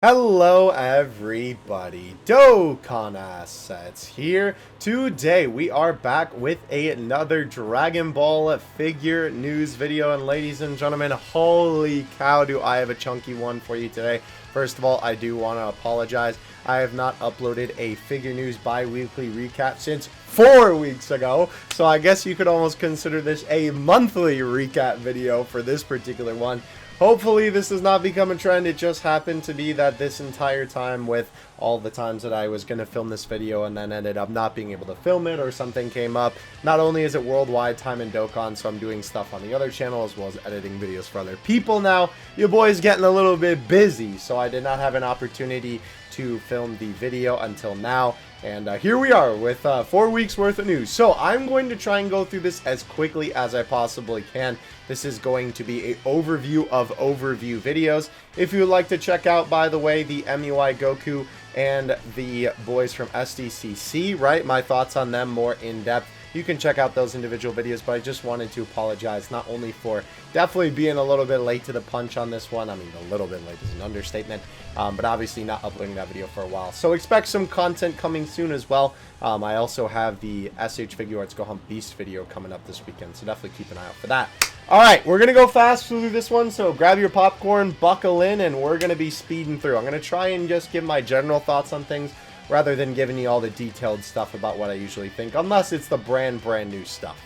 Hello everybody, Dokkan Assets here. Today we are back with another Dragon Ball figure news video, and ladies and gentlemen, holy cow do I have a chunky one for you today. First of all, I do want to apologize. I have not uploaded a figure news bi-weekly recap since 4 weeks ago, so I guess you could almost consider this a monthly recap video for this particular one. Hopefully this does not become a trend. It just happened to be that this entire time, with all the times that I was going to film this video and then ended up not being able to film it or something came up, not only is it worldwide time in Dokkan, so I'm doing stuff on the other channel as well as editing videos for other people now. Your boy's getting a little bit busy, so I did not have an opportunity to film the video until now. And here we are with 4 weeks worth of news. So I'm going to try and go through this as quickly as I possibly can. This is going to be an overview of overview videos. If you would like to check out, by the way, the MUI Goku and the boys from SDCC, right? My thoughts on them more in depth. You can check out those individual videos, but I just wanted to apologize not only for definitely being a little bit late to the punch on this one. I mean, a little bit late is an understatement, but obviously not uploading that video for a while. So expect some content coming soon as well. I also have the SH Figure Arts GOHAN Beast video coming up this weekend, so definitely keep an eye out for that. Alright, we're going to go fast through this one, so grab your popcorn, buckle in, and we're going to be speeding through. I'm going to try and just give my general thoughts on things, rather than giving you all the detailed stuff about what I usually think, unless it's the brand new stuff.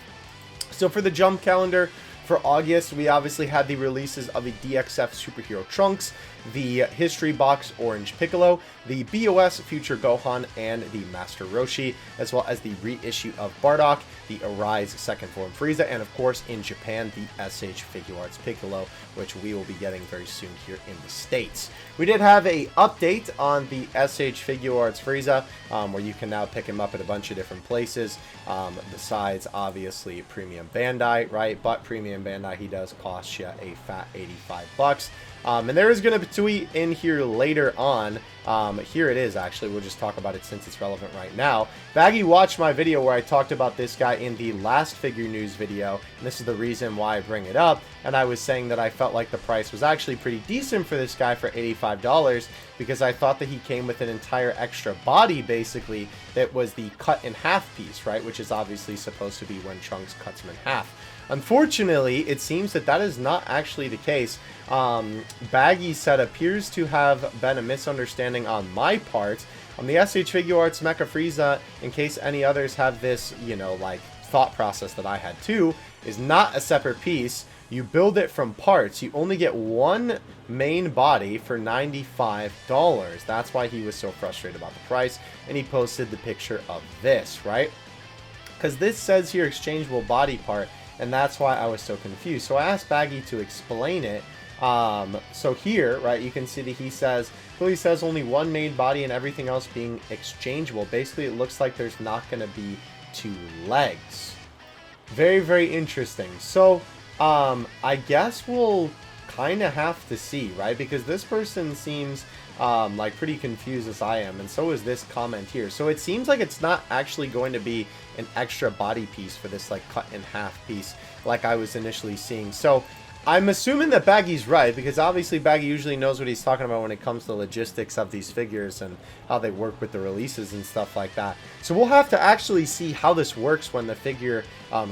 So for the jump calendar for August, we obviously had the releases of the DXF Superhero Trunks, the History Box Orange Piccolo, the BOS Future Gohan, and the Master Roshi, as well as the reissue of Bardock, the Arise Second Form Frieza, and of course in Japan, the SH Figure Arts Piccolo, which we will be getting very soon here in the States. We did have a update on the SH Figure Arts Frieza, where you can now pick him up at a bunch of different places, besides obviously Premium Bandai, right? But Premium Bandai, he does cost you a fat 85 bucks. And there is going to be a tweet in here later on. Here it is, actually. We'll just talk about it since it's relevant right now. Baggy watched my video where I talked about this guy in the last figure news video, and this is the reason why I bring it up. And I was saying that I felt like the price was actually pretty decent for this guy for $85, because I thought that he came with an entire extra body, basically, that was the cut in half piece, right? Which is obviously supposed to be when Trunks cuts him in half. Unfortunately, it seems that that is not actually the case. Baggy said appears to have been a misunderstanding on my part. On the SH Figure Arts Mecha Frieza, in case any others have this, you know, like, thought process that I had too, is not a separate piece. You build it from parts. You only get one main body for $95. That's why he was so frustrated about the price, and he posted the picture of this, right? Because this says here exchangeable body part, and that's why I was so confused. So I asked Baggy to explain it. So here, right, you can see that he says only one main body and everything else being exchangeable. Basically, it looks like there's not going to be two legs. Very, very interesting. So, I guess we'll kind of have to see, right? Because this person seems like pretty confused as I am, and so is this comment here. So it seems like it's not actually going to be an extra body piece for this like cut in half piece like I was initially seeing. So I'm assuming that Baggy's right, because obviously Baggy usually knows what he's talking about when it comes to the logistics of these figures and how they work with the releases and stuff like that. So we'll have to actually see how this works when the figure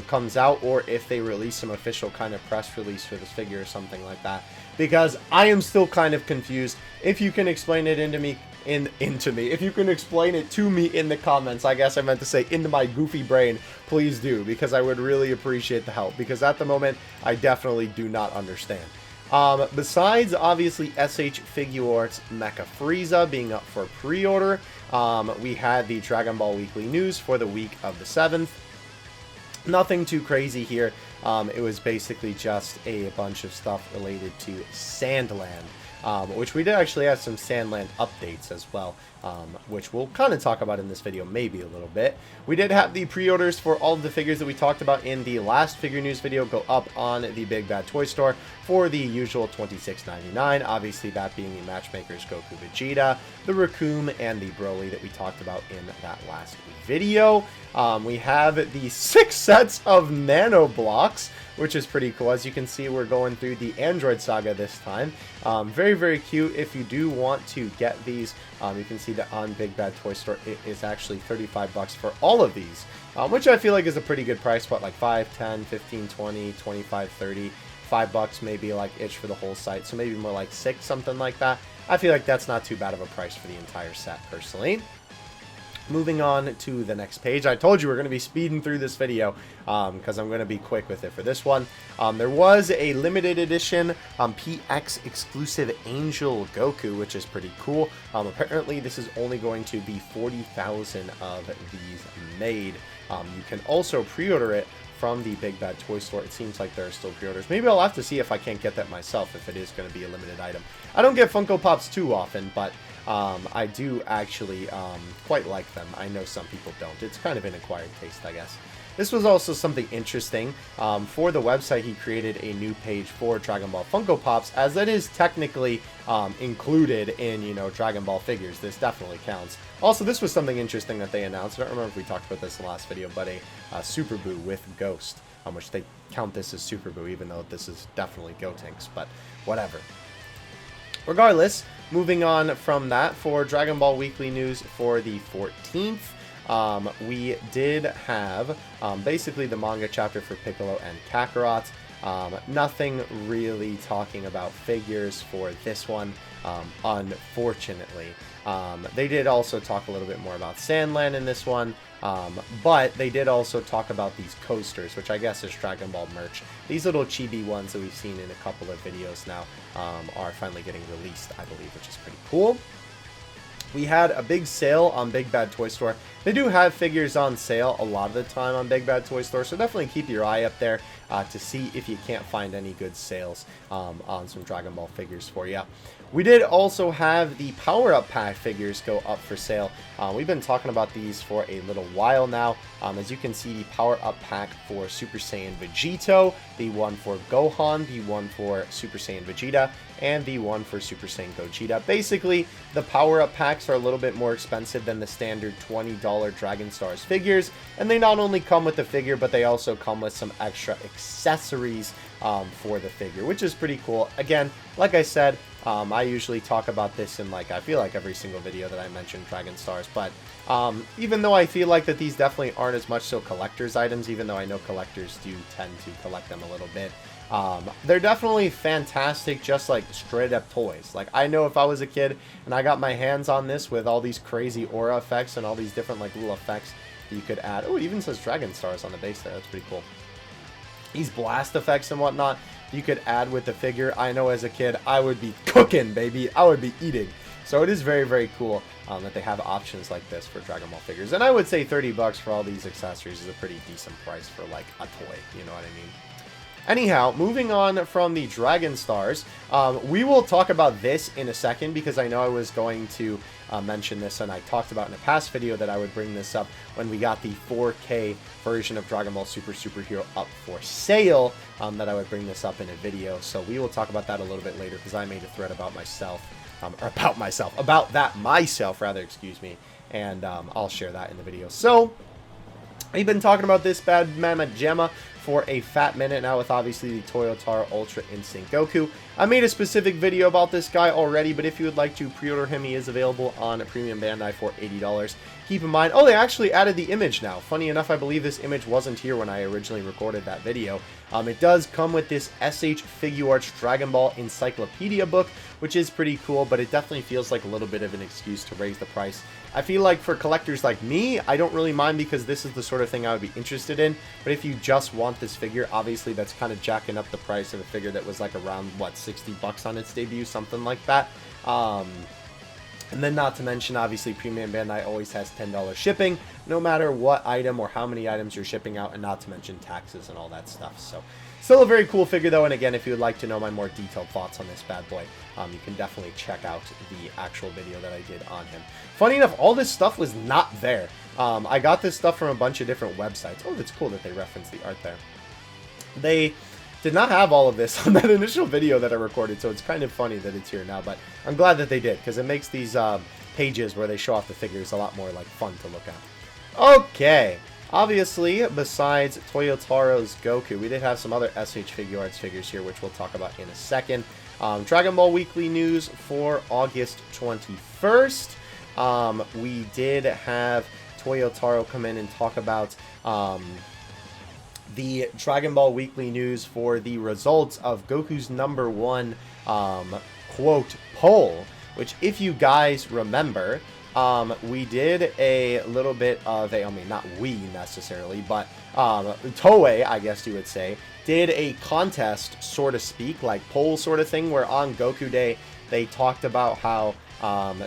comes out, or if they release some official kind of press release for this figure or something like that, because I am still kind of confused. If you can explain it into me, if you can explain it to me in the comments, I guess I meant to say into my goofy brain, please do, because I would really appreciate the help, because at the moment I definitely do not understand. Besides obviously SH Figure Arts Mecha Frieza being up for pre-order, we had the Dragon Ball Weekly News for the week of the 7th. Nothing too crazy here. It was basically just a bunch of stuff related to Sandland. Which we did actually have some Sandland updates as well, which we'll kind of talk about in this video maybe a little bit. We did have the pre-orders for all of the figures that we talked about in the last figure news video go up on the Big Bad Toy Store for the usual $26.99, obviously that being the Matchmakers Goku Vegeta, the Raccoon, and the Broly that we talked about in that last video. We have the 6 sets of Nano Blocks, which is pretty cool. As you can see, we're going through the Android Saga this time. Very, very cute. If you do want to get these, you can see that on Big Bad Toy Store, it is actually 35 bucks for all of these, which I feel like is a pretty good price. What, like 5, 10, 15, 20, 25, 30, $5 maybe like itch for the whole site, so maybe more like 6, something like that. I feel like that's not too bad of a price for the entire set, personally. Moving on to the next page. I told you we're going to be speeding through this video because I'm going to be quick with it for this one. There was a limited edition PX exclusive Angel Goku, which is pretty cool. Apparently, this is only going to be 40,000 of these made. You can also pre-order it from the Big Bad Toy Store. It seems like there are still pre-orders. Maybe I'll have to see if I can't get that myself, if it is going to be a limited item. I don't get Funko Pops too often, but I do actually quite like them. I know some people don't. It's kind of an acquired taste, I guess. This was also something interesting. For the website, he created a new page for Dragon Ball Funko Pops, as that is technically included in, you know, Dragon Ball figures. This definitely counts. Also, this was something interesting that they announced. I don't remember if we talked about this in the last video, but a Super Boo with Ghost, which they count this as Super Boo, even though this is definitely Gotenks, but whatever. Regardless, moving on from that, for Dragon Ball Weekly News for the 14th, we did have basically the manga chapter for Piccolo and Kakarot. Nothing really talking about figures for this one, unfortunately. They did also talk a little bit more about Sandland in this one, but they did also talk about these coasters, which I guess is Dragon Ball merch. These little chibi ones that we've seen in a couple of videos now are finally getting released, I believe, which is pretty cool. We had a big sale on Big Bad Toy Store. They do have figures on sale a lot of the time on Big Bad Toy Store, so definitely keep your eye up there to see if you can't find any good sales on some Dragon Ball figures for you. We did also have the power-up pack figures go up for sale. We've been talking about these for a little while now. As you can see, the power-up pack for Super Saiyan Vegito, the one for Gohan, the one for Super Saiyan Vegeta, and the one for Super Saiyan Gogeta. Basically, the power-up packs are a little bit more expensive than the standard $20 Dragon Stars figures, and they not only come with the figure, but they also come with some extra accessories for the figure, which is pretty cool. Again, like I said, I usually talk about this in, like, I feel like every single video that I mention Dragon Stars, but even though I feel like that these definitely aren't as much so collector's items, even though I know collectors do tend to collect them a little bit, they're definitely fantastic, just like straight up toys. Like, I know if I was a kid and I got my hands on this with all these crazy aura effects and all these different, like, little effects that you could add. Oh, it even says Dragon Stars on the base there. That's pretty cool. These blast effects and whatnot you could add with the figure. I know as a kid I would be cooking, baby. I would be eating. So it is very, very cool that they have options like this for Dragon Ball figures. And I would say 30 bucks for all these accessories is a pretty decent price for, like, a toy. You know what I mean? Anyhow, moving on from the Dragon Stars, we will talk about this in a second because I know I was going to mention this, and I talked about in a past video that I would bring this up when we got the 4K version of Dragon Ball Super Superhero up for sale, that I would bring this up in a video. So we will talk about that a little bit later because I made a thread about myself, about that myself, excuse me, and I'll share that in the video. So I've been talking about this bad mama Gemma for a fat minute now with obviously the Toyotaro Ultra Instinct Goku. I made a specific video about this guy already, but if you would like to pre-order him, he is available on Premium Bandai for $80. Keep in mind, oh, they actually added the image now. Funny enough, I believe this image wasn't here when I originally recorded that video. It does come with this SH Figuarts Dragon Ball Encyclopedia book, which is pretty cool, but it definitely feels like a little bit of an excuse to raise the price. I feel like for collectors like me, I don't really mind because this is the sort of thing I would be interested in, but if you just want this figure, obviously that's kind of jacking up the price of a figure that was like around, what, 60 bucks on its debut, something like that. And then not to mention, obviously, Premium Bandai always has $10 shipping, no matter what item or how many items you're shipping out, and not to mention taxes and all that stuff. So, still a very cool figure, though, and again, if you would like to know my more detailed thoughts on this bad boy, you can definitely check out the actual video that I did on him. Funny enough, all this stuff was not there. I got this stuff from a bunch of different websites. Oh, that's cool that they referenced the art there. They did not have all of this on that initial video that I recorded, so it's kind of funny that it's here now, but I'm glad that they did, because it makes these pages where they show off the figures a lot more, like, fun to look at. Okay, Obviously, besides Toyotaro's Goku, we did have some other SH Figure Arts figures here, which we'll talk about in a second. Dragon Ball Weekly News for August 21st. We did have Toyotaro come in and talk about the Dragon Ball Weekly News for the results of Goku's #1 quote poll, which, if you guys remember, we did a little bit of a, I mean, not we necessarily, but Toei, I guess you would say, did a contest, so to speak, like poll sort of thing, where on Goku Day, they talked about how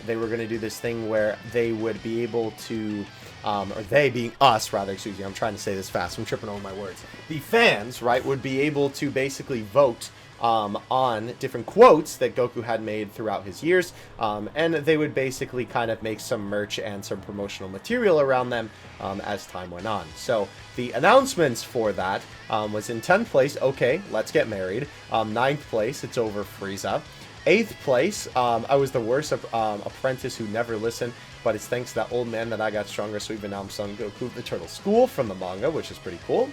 they were going to do this thing where they would be able to, or they being us, rather, excuse me, I'm trying to say this fast, I'm tripping over my words. The fans, right, would be able to basically vote on different quotes that Goku had made throughout his years, and they would basically kind of make some merch and some promotional material around them as time went on. So the announcements for that was in 10th place, okay, let's get married. 9th place, it's over Frieza. 8th place, I was the worst apprentice who never listened, but it's thanks to that old man that I got stronger, so even now I'm Son Goku the Turtle School from the manga, which is pretty cool.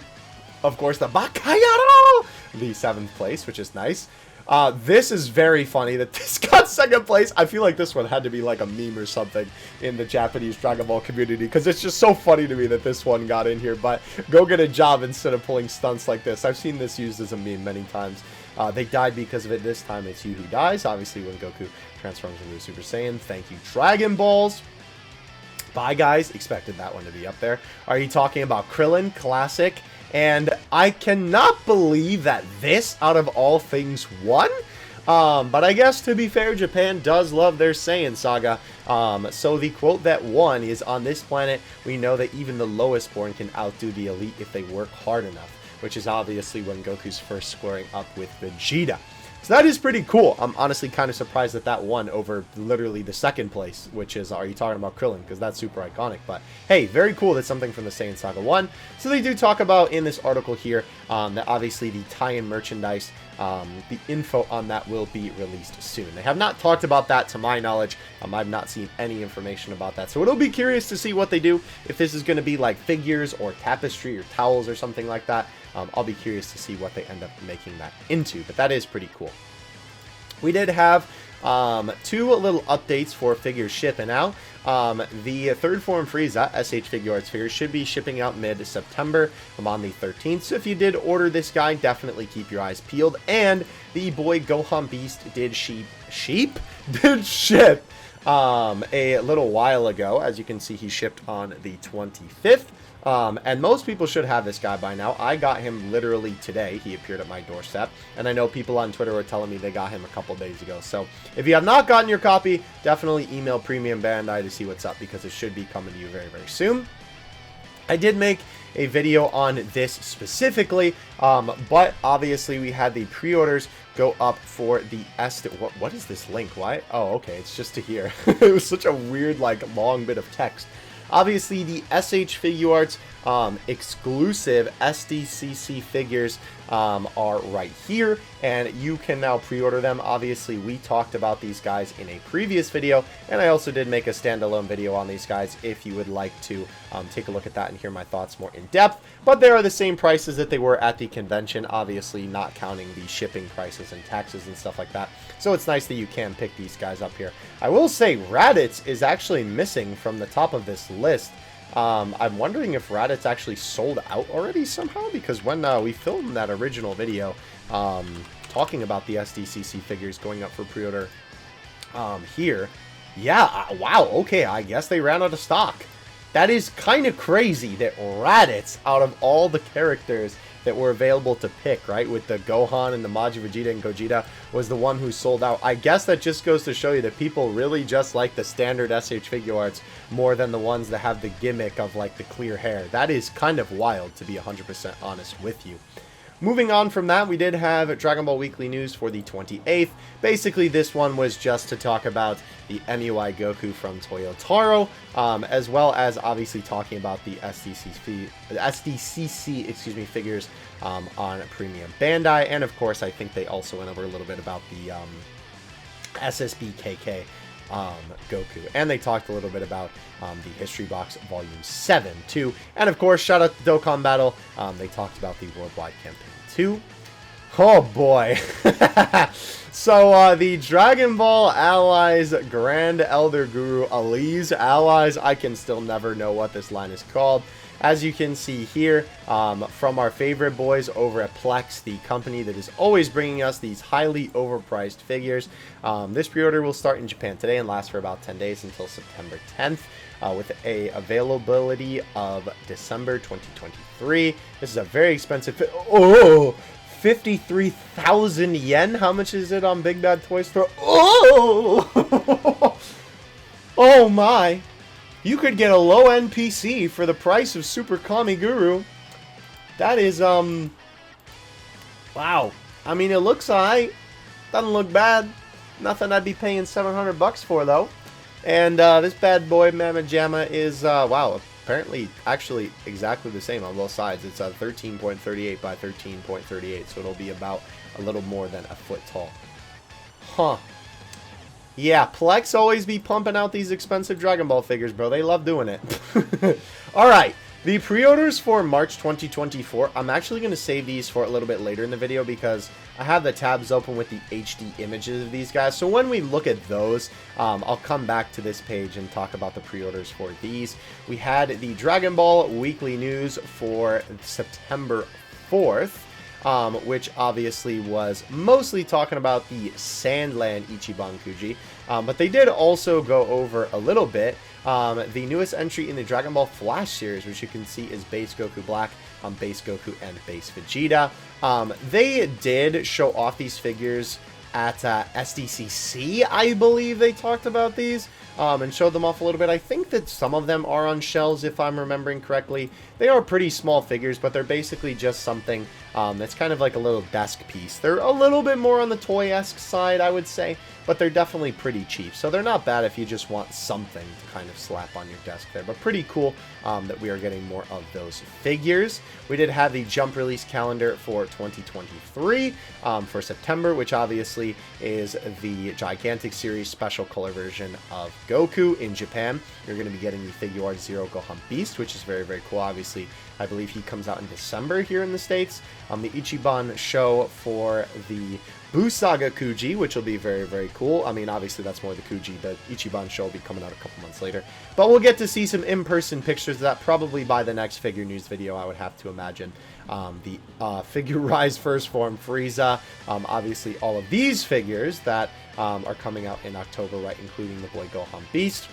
Of course, the Bakayaro! The 7th place, which is nice. This is very funny that this got 2nd place. I feel like this one had to be like a meme or something in the Japanese Dragon Ball community, because it's just so funny to me that this one got in here. But go get a job instead of pulling stunts like this. I've seen this used as a meme many times. They died because of it. This time it's you who dies. Obviously, when Goku transforms into a Super Saiyan. Thank you, Dragon Balls. Bye, guys. Expected that one to be up there. Are you talking about Krillin? Classic. And I cannot believe that this, out of all things, won. But I guess, to be fair, Japan does love their Saiyan saga. So the quote that won is, on this planet, we know that even the lowest born can outdo the elite if they work hard enough. Which is obviously when Goku's first squaring up with Vegeta. So that is pretty cool. I'm honestly kind of surprised that that won over literally the 2nd place, which is, are you talking about Krillin? Because that's super iconic. But hey, very cool that something from the Saiyan Saga won. So they do talk about in this article here that obviously the tie-in merchandise, the info on that will be released soon. They have not talked about that to my knowledge. I've not seen any information about that. So it'll be curious to see what they do. If this is going to be like figures or tapestry or towels or something like that. I'll be curious to see what they end up making that into, but that is pretty cool. We did have 2 little updates for figures shipping out. The third form Frieza SH Figure Arts figures should be shipping out mid-September. On the 13th, so if you did order this guy, definitely keep your eyes peeled. And the boy Gohan Beast did ship a little while ago. As you can see, he shipped on the 25th. And most people should have this guy by now. I got him literally today. He appeared at my doorstep. And I know people on Twitter were telling me they got him a couple days ago. So if you have not gotten your copy, definitely email Premium Bandai to see what's up, because it should be coming to you very, very soon. I did make a video on this specifically, but obviously we had the pre-orders go up for the what is this link? Why? Oh, okay, it's just to here. It was such a weird, like, long bit of text. Obviously, the SH Figure Arts exclusive SDCC figures are right here, and you can now pre-order them. Obviously, we talked about these guys in a previous video, and I also did make a standalone video on these guys if you would like to take a look at that and hear my thoughts more in depth. But they are the same prices that they were at the convention, obviously not counting the shipping prices and taxes and stuff like that. So it's nice that you can pick these guys up here. I will say Raditz is actually missing from the top of this list. I'm wondering if Raditz actually sold out already somehow, because when we filmed that original video talking about the SDCC figures going up for pre-order here, yeah, wow, okay, I guess they ran out of stock. That is kind of crazy that Raditz, out of all the characters that were available to pick, right, with the Gohan and the Majin Vegeta and Gogeta, was the one who sold out. I guess that just goes to show you that people really just like the standard SH Figure Arts more than the ones that have the gimmick of, like, the clear hair. That is kind of wild, to be 100% honest with you. Moving on from that, we did have Dragon Ball Weekly News for the 28th. Basically, this one was just to talk about the MUI Goku from Toyotaro, as well as obviously talking about the SDCC figures on Premium Bandai. And of course, I think they also went over a little bit about the SSBKK Goku. And they talked a little bit about the History Box Volume 7 too. And of course, shout out to Dokkan Battle. They talked about the Worldwide Campaign 2. Oh boy. So the Dragon Ball Allies Grand Elder Guru Ali's Allies. I can still never know what this line is called. As you can see here, from our favorite boys over at Plex, the company that is always bringing us these highly overpriced figures. This pre-order will start in Japan today and last for about 10 days until September 10th, with a availability of December 2023. This is a very expensive... Oh! 53,000 yen? How much is it on Big Bad Toy Store? Oh! Oh my! You could get a low-end PC for the price of Super Kami Guru. That is, wow. I mean, it looks alright. Doesn't look bad. Nothing I'd be paying 700 bucks for, though. And, this bad boy, Mama Jamma, is, wow, apparently, actually, exactly the same on both sides. It's a 13.38 by 13.38, so it'll be about a little more than a foot tall. Huh. Yeah, Plex always be pumping out these expensive Dragon Ball figures, bro. They love doing it. Alright, the pre-orders for March 2024, I'm actually going to save these for a little bit later in the video because I have the tabs open with the HD images of these guys. So when we look at those, I'll come back to this page and talk about the pre-orders for these. We had the Dragon Ball Weekly News for September 4th. Which obviously was mostly talking about the Sandland Ichiban Kuji, but they did also go over a little bit the newest entry in the Dragon Ball Flash series, which you can see is Base Goku Black, Base Goku, and Base Vegeta. They did show off these figures at SDCC, I believe they talked about these. And showed them off a little bit. I think that some of them are on shelves, if I'm remembering correctly. They are pretty small figures, but they're basically just something that's kind of like a little desk piece. They're a little bit more on the toy-esque side, I would say, but they're definitely pretty cheap. So they're not bad if you just want something to kind of slap on your desk there. But pretty cool that we are getting more of those figures. We did have the jump release calendar for 2023 for September, which obviously is the Gigantic Series special color version of Goku in Japan. You're going to be getting the Figure Art Zero Gohan Beast, which is very, very cool. Obviously, I believe he comes out in December here in the States. The Ichiban show for the Buu Saga Kuji, which will be very, very cool. I mean, obviously, that's more the Kuji. The Ichiban show will be coming out a couple months later. But we'll get to see some in-person pictures of that probably by the next figure news video, I would have to imagine. The Figure Rise First Form Frieza. Obviously, all of these figures that are coming out in October, right, including the Boy Gohan Beast.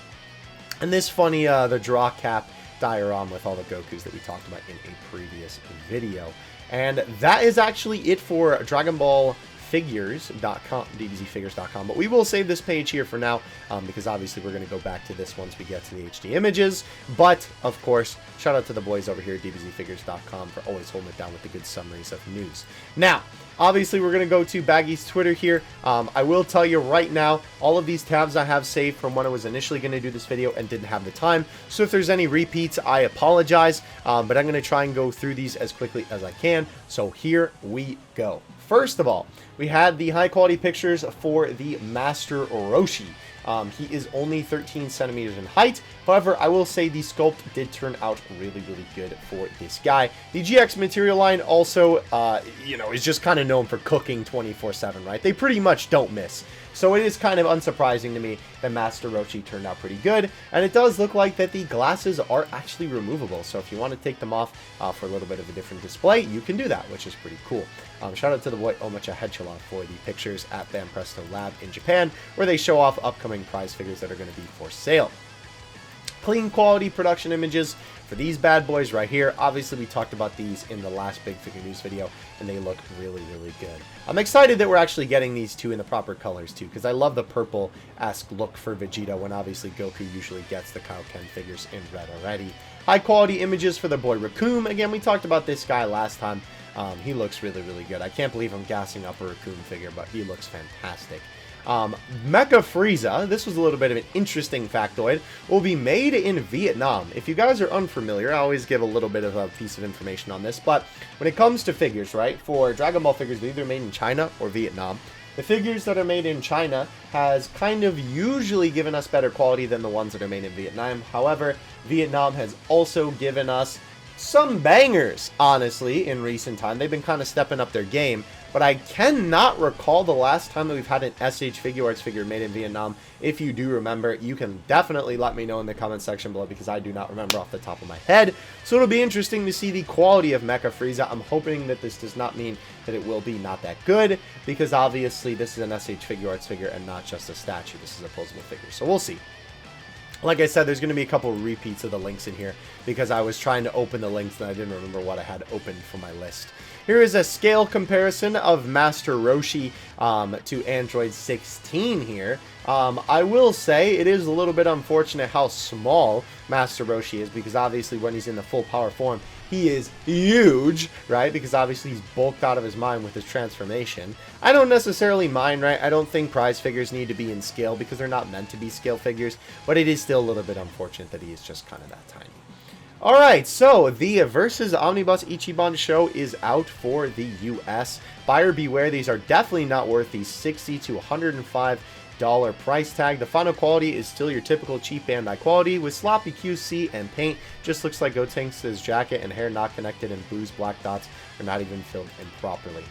And this funny, the draw cap diorama with all the Gokus that we talked about in a previous video. And that is actually it for Dragon Ball Figures.com, DBZFigures.com. But we will save this page here for now because obviously we're going to go back to this once we get to the HD images. But, of course, shout out to the boys over here at DBZFigures.com for always holding it down with the good summaries of news. Now, obviously, we're going to go to Baggy's Twitter here. I will tell you right now, all of these tabs I have saved from when I was initially going to do this video and didn't have the time. So if there's any repeats, I apologize. But I'm going to try and go through these as quickly as I can. So here we go. First of all, we had the high quality pictures for the Master Orochi. He is only 13 centimeters in height. However, I will say the sculpt did turn out really, really good for this guy. The GX material line also, you know, is just kind of known for cooking 24/7, right? They pretty much don't miss. So it is kind of unsurprising to me that Master Orochi turned out pretty good. And it does look like that the glasses are actually removable. So if you want to take them off for a little bit of a different display, you can do that, which is pretty cool. Shout out to the boy Omacha Headchalon for the pictures at Banpresto Lab in Japan, where they show off upcoming prize figures that are going to be for sale. Clean quality production images for these bad boys right here. Obviously, we talked about these in the last Big Figure News video, and they look really, really good. I'm excited that we're actually getting these two in the proper colors, too, because I love the purple-esque look for Vegeta when obviously Goku usually gets the Kaioken figures in red already. High-quality images for the boy Raccoon. Again, we talked about this guy last time. He looks really, really good. I can't believe I'm gassing up a Raccoon figure, but he looks fantastic. Mecha Frieza, this was a little bit of an interesting factoid, will be made in Vietnam. If you guys are unfamiliar, I always give a little bit of a piece of information on this, but when it comes to figures, right, for Dragon Ball figures, they're either made in China or Vietnam. the figures that are made in China has kind of usually given us better quality than the ones that are made in Vietnam. However, Vietnam has also given us some bangers, honestly, in recent time. They've been kind of stepping up their game, but I cannot recall the last time that we've had an SH Figuarts figure made in Vietnam. If you do remember, you can definitely let me know in the comment section below, because I do not remember off the top of my head. So it'll be interesting to see the quality of Mecha Frieza. I'm hoping that this does not mean that it will be not that good, because obviously this is an SH Figuarts figure and not just a statue. This is a posable figure, so we'll see. Like I said, there's going to be a couple repeats of the links in here because I was trying to open the links and I didn't remember what I had opened for my list. Here is a scale comparison of Master Roshi to Android 16 here. I will say it is a little bit unfortunate how small Master Roshi is, because obviously when he's in the full power form, he is huge, right? Because obviously he's bulked out of his mind with his transformation. I don't necessarily mind, right? I don't think prize figures need to be in scale because they're not meant to be scale figures, but it is still a little bit unfortunate that he is just kind of that tiny. Alright, so the Versus Omnibus Ichiban show is out for the US. Buyer beware, these are definitely not worth the $60 to $105 price tag. The final quality is still your typical cheap Bandai quality with sloppy QC and paint. Just looks like Gotenks' jacket and hair not connected, and Boo's black dots are not even filled in properly.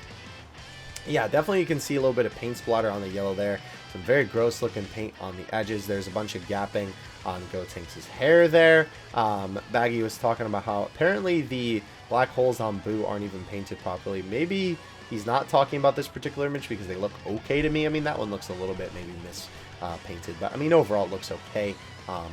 Yeah, definitely you can see a little bit of paint splatter on the yellow there. Some very gross looking paint on the edges. There's a bunch of gapping on Gotenks' hair there. Baggy was talking about how apparently the black holes on Boo aren't even painted properly. Maybe he's not talking about this particular image because they look okay to me. I mean, that one looks a little bit maybe painted, but I mean, overall it looks okay.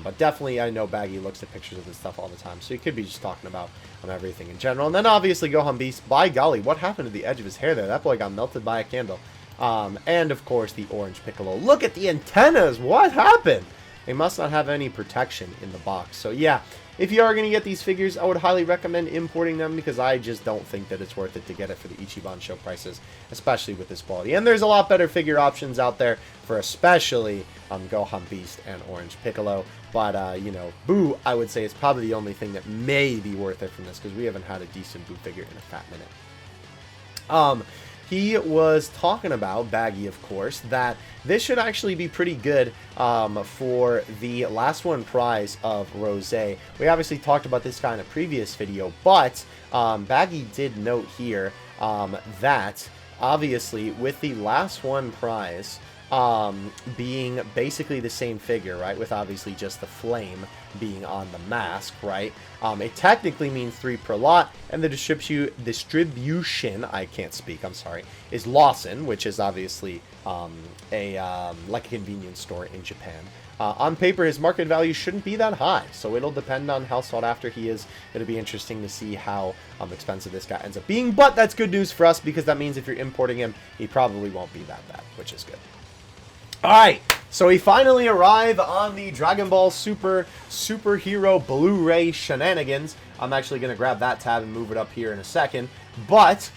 But definitely, I know Baggy looks at pictures of this stuff all the time, so he could be just talking about everything in general. And then obviously Gohan Beast, by golly, what happened to the edge of his hair there? That boy got melted by a candle. And of course the orange Piccolo. Look at the antennas! What happened? They must not have any protection in the box. So yeah, if you are going to get these figures, I would highly recommend importing them, because I just don't think that it's worth it to get it for the Ichiban show prices, especially with this quality. And there's a lot better figure options out there for especially Gohan Beast and Orange Piccolo. But, you know, Boo, I would say, is probably the only thing that may be worth it from this, because we haven't had a decent Boo figure in a fat minute. He was talking about, Baggy of course, that this should actually be pretty good for the last one prize of Rosé. We obviously talked about this guy in a previous video, but Baggy did note here that obviously with the last one prize being basically the same figure, right, with obviously just the flame being on the mask, right, it technically means 3 per lot, and the distribution, I can't speak, I'm sorry, is Lawson, which is obviously like a convenience store in Japan. On paper, his market value shouldn't be that high, so it'll depend on how sought after he is. It'll be interesting to see how expensive this guy ends up being, but that's good news for us, because that means if you're importing him, he probably won't be that bad, which is good. Alright, so we finally arrive on the Dragon Ball Superhero Blu-ray shenanigans. I'm actually going to grab that tab and move it up here in a second. But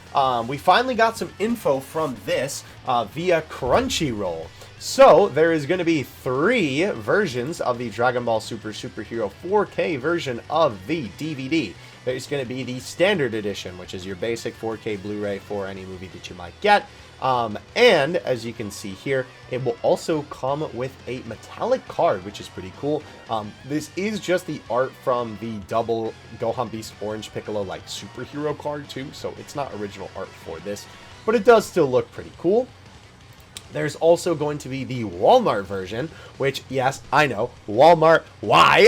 we finally got some info from this via Crunchyroll. So there is going to be 3 versions of the Dragon Ball Superhero 4K version of the DVD. There's going to be the standard edition, which is your basic 4K Blu-ray for any movie that you might get. And as you can see here, it will also come with a metallic card, which is pretty cool. This is just the art from the double Gohan Beast Orange Piccolo like superhero card too, so it's not original art for this, but it does still look pretty cool. There's also going to be the Walmart version, which, yes, I know, Walmart, why?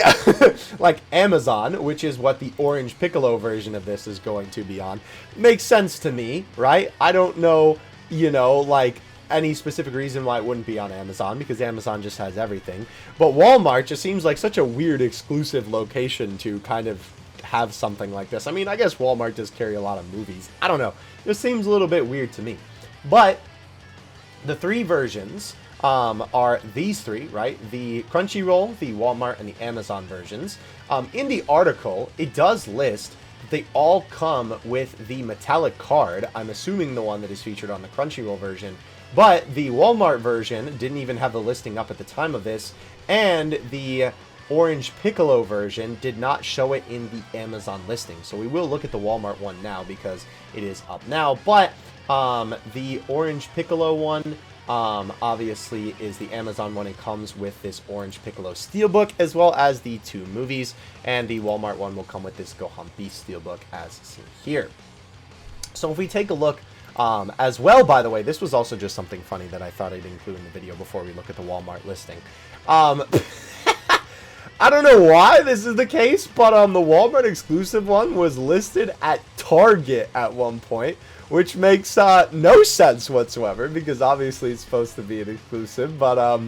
Like Amazon, which is what the Orange Piccolo version of this is going to be on. Makes sense to me, right? I don't know, you know, like, any specific reason why it wouldn't be on Amazon, because Amazon just has everything. But Walmart just seems like such a weird exclusive location to kind of have something like this. I mean, I guess Walmart does carry a lot of movies. I don't know. It seems a little bit weird to me. But the 3 versions are these 3, right? The Crunchyroll, the Walmart, and the Amazon versions. In the article, it does list that they all come with the metallic card. I'm assuming the one that is featured on the Crunchyroll version. But the Walmart version didn't even have the listing up at the time of this. And the Orange Piccolo version did not show it in the Amazon listing. So we will look at the Walmart one now because it is up now. But the Orange Piccolo one obviously is the Amazon one. It comes with this orange Piccolo steelbook as well as the 2 movies, and the Walmart one will come with this Gohan Beast steelbook as seen here. So if we take a look as well, by the way, this was also just something funny that I thought I'd include in the video before we look at the Walmart listing. I don't know why this is the case, but the Walmart exclusive one was listed at Target at one point, which makes no sense whatsoever, because obviously it's supposed to be an exclusive, but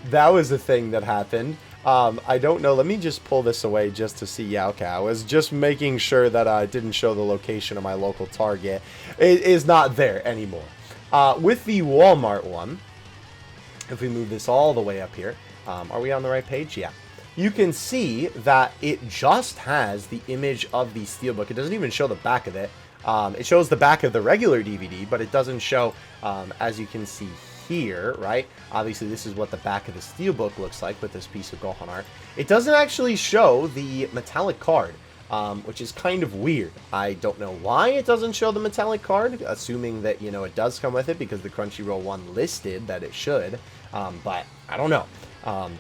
that was the thing that happened. I don't know. Let me just pull this away just to see. Yeah, okay. I was just making sure that I didn't show the location of my local Target. It is not there anymore. With the Walmart one, if we move this all the way up here, are we on the right page? Yeah. You can see that it just has the image of the steelbook. It doesn't even show the back of it. It shows the back of the regular DVD, but it doesn't show, as you can see here, right? Obviously, this is what the back of the steelbook looks like with this piece of Gohan art. It doesn't actually show the metallic card, which is kind of weird. I don't know why it doesn't show the metallic card, assuming that, you know, it does come with it because the Crunchyroll one listed that it should, but I don't know.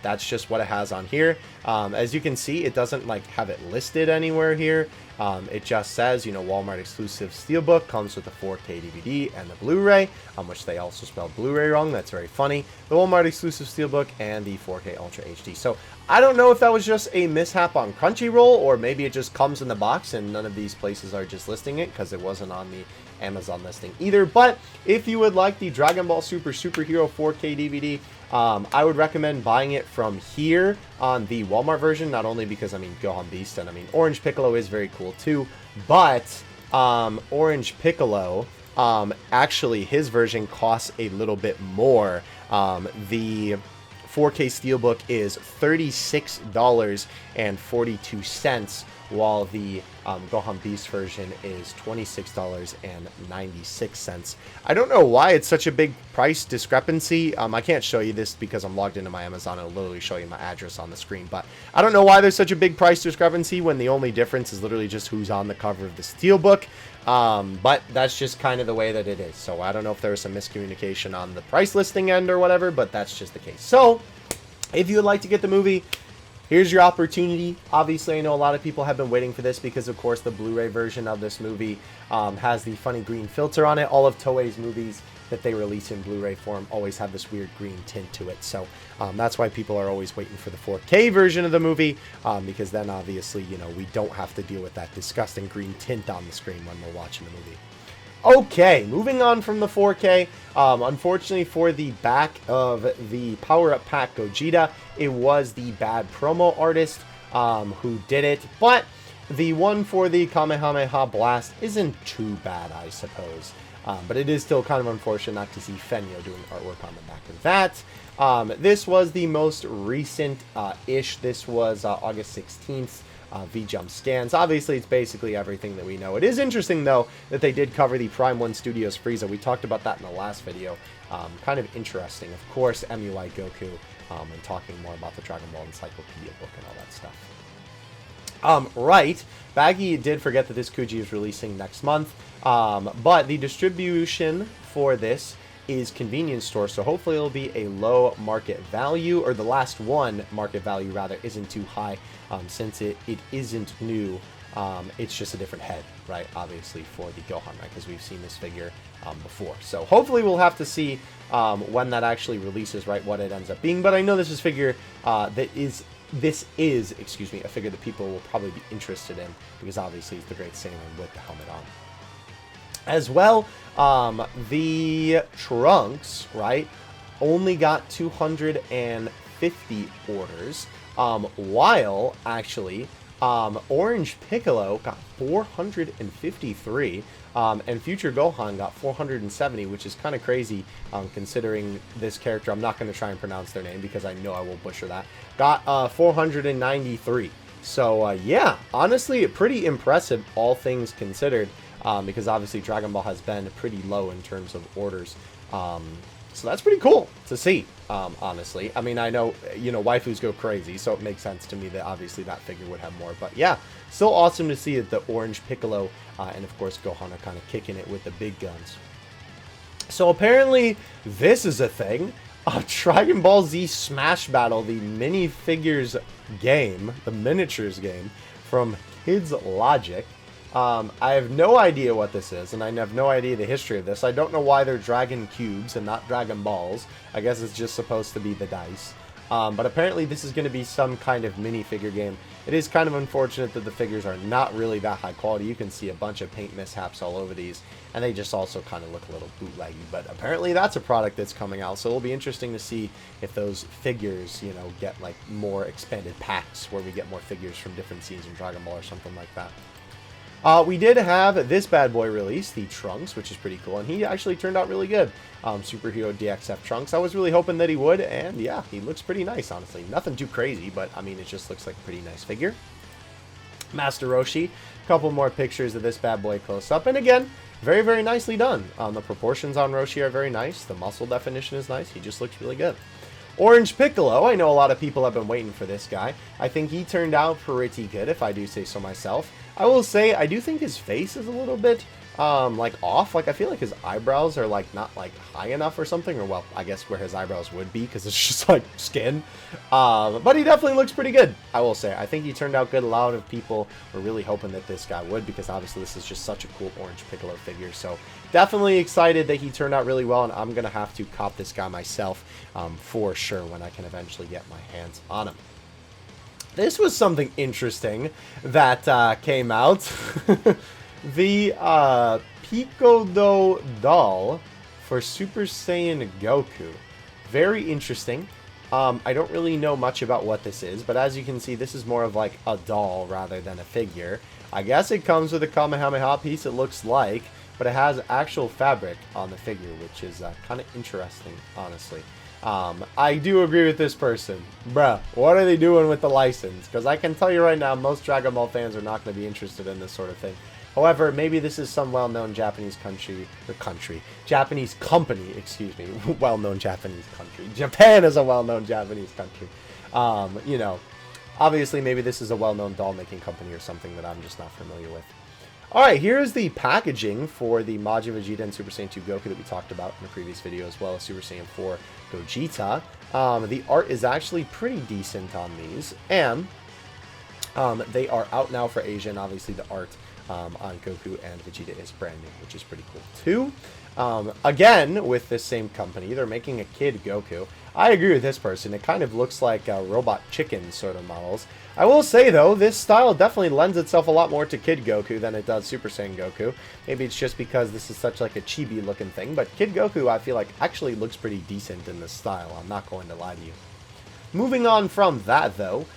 That's just what it has on here. As you can see, it doesn't like have it listed anywhere here. It just says, you know, Walmart exclusive steelbook comes with the 4K DVD and the Blu-ray, which they also spelled Blu-ray wrong. That's very funny. The Walmart exclusive steelbook and the 4K Ultra HD. So I don't know if that was just a mishap on Crunchyroll, or maybe it just comes in the box and none of these places are just listing it because it wasn't on the Amazon listing either. But if you would like the Dragon Ball Super Superhero 4K DVD, I would recommend buying it from here on the Walmart version, not only because, I mean, Gohan Beast and, I mean, Orange Piccolo is very cool too, but Orange Piccolo, actually, his version costs a little bit more. The 4K Steelbook is $36.42, while the Gohan Beast version is $26.96. I don't know why it's such a big price discrepancy. I can't show you this because I'm logged into my Amazon. It'll literally show you my address on the screen, but I don't know why there's such a big price discrepancy when the only difference is literally just who's on the cover of the Steelbook. But that's just kind of the way that it is. So I don't know if there was some miscommunication on the price listing end or whatever, but that's just the case. So if you would like to get the movie, here's your opportunity. Obviously, I know a lot of people have been waiting for this because, of course, the Blu-ray version of this movie has the funny green filter on it. All of Toei's movies that they release in Blu-ray form always have this weird green tint to it. So that's why people are always waiting for the 4K version of the movie, because then, obviously, you know, we don't have to deal with that disgusting green tint on the screen when we're watching the movie. Okay, moving on from the 4K, unfortunately for the back of the Power Up Pack Gogeta, it was the bad promo artist who did it, but the one for the Kamehameha Blast isn't too bad, I suppose. But it is still kind of unfortunate not to see Fenyo doing artwork on the back of that. This was the most recent-ish. This was August 16th. V-Jump scans. Obviously, it's basically everything that we know. It is interesting, though, that they did cover the Prime 1 Studios Frieza. We talked about that in the last video. Kind of interesting. Of course, MUI Goku, and talking more about the Dragon Ball Encyclopedia book and all that stuff. Right. Baggy did forget that this Kuji is releasing next month, but the distribution for this is convenience store, so hopefully it'll be a low market value, or the last one market value rather isn't too high, since it isn't new. It's just a different head, right, obviously, for the Gohan, right, because we've seen this figure before. So hopefully we'll have to see when that actually releases, right, what it ends up being. But I know this is a figure this is, excuse me, a figure that people will probably be interested in, because obviously it's the Great Saiyaman with the helmet on. As well, the Trunks, right, only got 250 orders, while, actually, Orange Piccolo got 453, and Future Gohan got 470, which is kind of crazy, considering this character, I'm not going to try and pronounce their name, because I know I will butcher that, got 493. So, yeah, honestly, pretty impressive, all things considered. Because obviously Dragon Ball has been pretty low in terms of orders. So that's pretty cool to see, honestly. I mean, I know, you know, waifus go crazy, so it makes sense to me that obviously that figure would have more. But yeah, still awesome to see that the Orange Piccolo and, of course, Gohan are kind of kicking it with the big guns. So apparently this is a thing. Dragon Ball Z Smash Battle, the minifigures game, the miniatures game from Kids Logic. I have no idea what this is, and I have no idea the history of this. I don't know why they're Dragon Cubes and not Dragon Balls. I guess it's just supposed to be the dice. But apparently this is going to be some kind of minifigure game. It is kind of unfortunate that the figures are not really that high quality. You can see a bunch of paint mishaps all over these, and they just also kind of look a little bootleggy. But apparently that's a product that's coming out, so it'll be interesting to see if those figures, you know, get like more expanded packs where we get more figures from different scenes in Dragon Ball or something like that. We did have this bad boy released, the Trunks, which is pretty cool, and he actually turned out really good. Superhero DXF Trunks. I was really hoping that he would, and yeah, he looks pretty nice, honestly. Nothing too crazy, but I mean, it just looks like a pretty nice figure. Master Roshi, a couple more pictures of this bad boy close up, and again, very, very nicely done. The proportions on Roshi are very nice. The muscle definition is nice. He just looks really good. Orange Piccolo, I know a lot of people have been waiting for this guy. I think he turned out pretty good, if I do say so myself. I will say, I do think his face is a little bit, like, off. Like, I feel like his eyebrows are, like, not, like, high enough or something. Or, well, I guess where his eyebrows would be, because it's just, like, skin. But he definitely looks pretty good, I will say. I think he turned out good. A lot of people were really hoping that this guy would, because obviously this is just such a cool Orange Piccolo figure. So, definitely excited that he turned out really well, and I'm going to have to cop this guy myself for sure when I can eventually get my hands on him. This was something interesting that came out. The PICCOLO doll for Super Saiyan Goku. Very interesting. I don't really know much about what this is, but as you can see, this is more of like a doll rather than a figure. I guess it comes with a Kamehameha piece, it looks like, but it has actual fabric on the figure, which is kind of interesting, honestly. I do agree with this person. Bruh, what are they doing with the license? Because I can tell you right now, most Dragon Ball fans are not going to be interested in this sort of thing. However, maybe this is some well-known Japanese Japanese company, excuse me, well-known Japanese country. Japan is a well-known Japanese country. You know, obviously maybe this is a well-known doll-making company or something that I'm just not familiar with. Alright, here's the packaging for the Majin Vegeta and Super Saiyan 2 Goku that we talked about in the previous video, as well as Super Saiyan 4 Gogeta. The art is actually pretty decent on these, and they are out now for Asia, and obviously the art on Goku and Vegeta is brand new, which is pretty cool too. Again, with this same company, they're making a Kid Goku. I agree with this person. It kind of looks like robot chicken sort of models. I will say, though, this style definitely lends itself a lot more to Kid Goku than it does Super Saiyan Goku. Maybe it's just because this is such like a chibi-looking thing, but Kid Goku, I feel like, actually looks pretty decent in this style. I'm not going to lie to you. Moving on from that, though,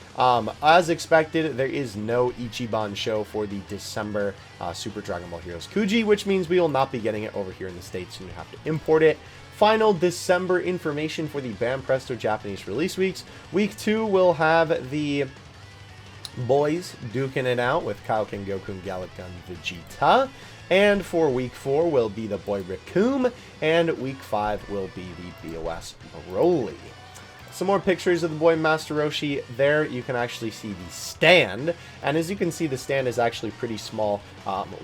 as expected, there is no Ichiban show for the December Super Dragon Ball Heroes Kuji, which means we will not be getting it over here in the States, and you have to import it. Final December information for the Bam Presto Japanese release weeks. Week 2 will have the boys duking it out with Kaioken Goku and Gallic Gun Vegeta. And for week 4 will be the boy Raccoon, and week 5 will be the BOS Broly. Some more pictures of the boy Master Roshi. There you can actually see the stand, and as you can see, the stand is actually pretty small